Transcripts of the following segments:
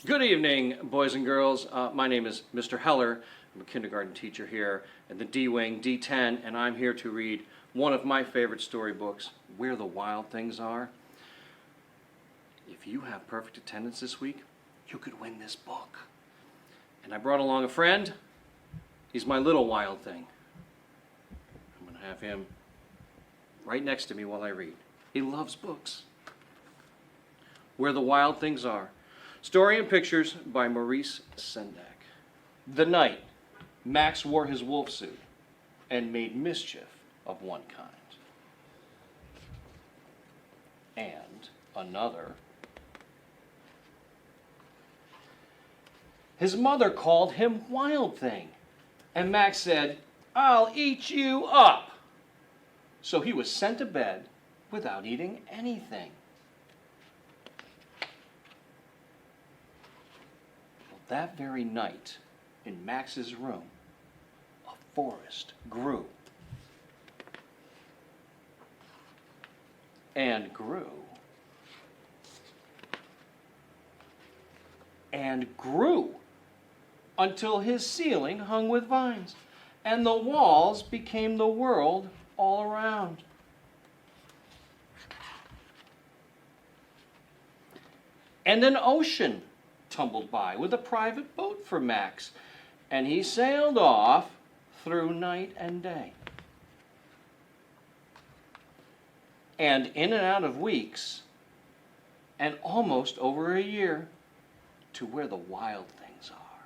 Good evening, boys and girls. My name is Mr. Heller. I'm a kindergarten teacher here in the D-Wing, D10, and I'm here to read one of my favorite storybooks, Where the Wild Things Are. If you have perfect attendance this week, you could win this book. And I brought along a friend. He's my little wild thing. I'm going to have him right next to me while I read. He loves books. Where the Wild Things Are. Story and pictures by Maurice, Sendak. The night Max wore his wolf suit and made mischief of one kind and another. His mother called him Wild Thing, and Max said, "I'll eat you up." So he was sent to bed without eating anything. That very night, in Max's room, a forest grew. And grew. And grew until his ceiling hung with vines, and the walls became the world all around. And an ocean tumbled by with a private boat for Max, and he sailed off through night and day. And in and out of weeks, and almost over a year, to where the wild things are.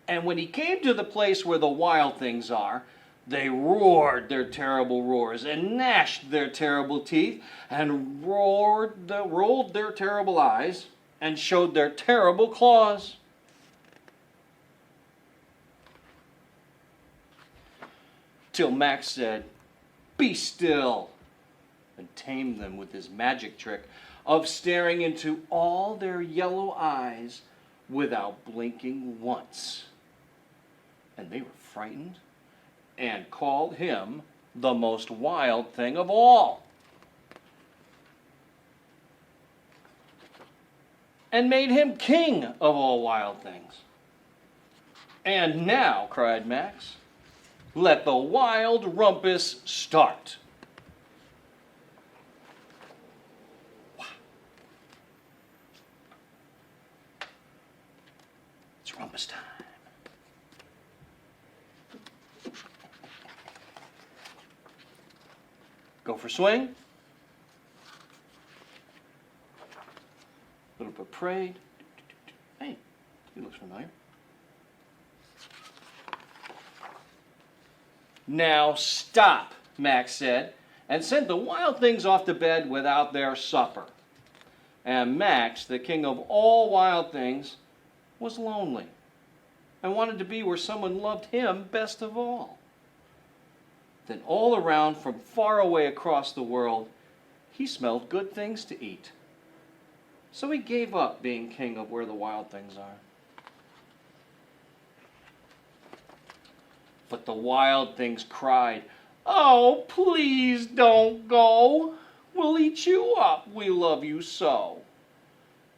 And when he came to the place where the wild things are, they roared their terrible roars and gnashed their terrible teeth and rolled their terrible eyes and showed their terrible claws. Till Max said, "Be still," and tamed them with his magic trick of staring into all their yellow eyes without blinking once. And they were frightened and called him the most wild thing of all. And made him king of all wild things. "And now," cried Max, "let the wild rumpus start." It's rumpus time. Go for swing. Little bit prayed. Hey, he looks familiar. "Now stop," Max said, and sent the wild things off to bed without their supper. And Max, the king of all wild things, was lonely and wanted to be where someone loved him best of all. Then all around, from far away across the world, he smelled good things to eat. So he gave up being king of where the wild things are. But the wild things cried, "Oh, please don't go. We'll eat you up. We love you so."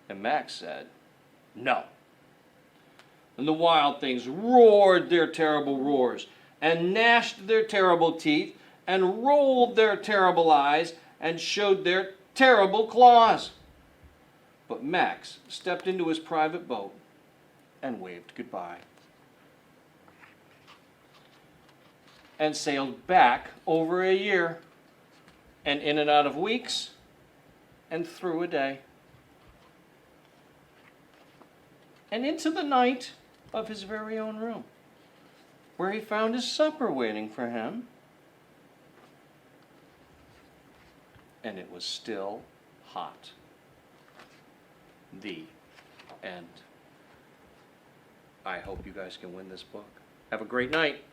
And Max said, "No." And the wild things roared their terrible roars, and gnashed their terrible teeth, and rolled their terrible eyes, and showed their terrible claws. But Max stepped into his private boat and waved goodbye. And sailed back over a year, and in and out of weeks, and through a day. And into the night of his very own room, where he found his supper waiting for him. And it was still hot. The end. I hope you guys can win this book. Have a great night.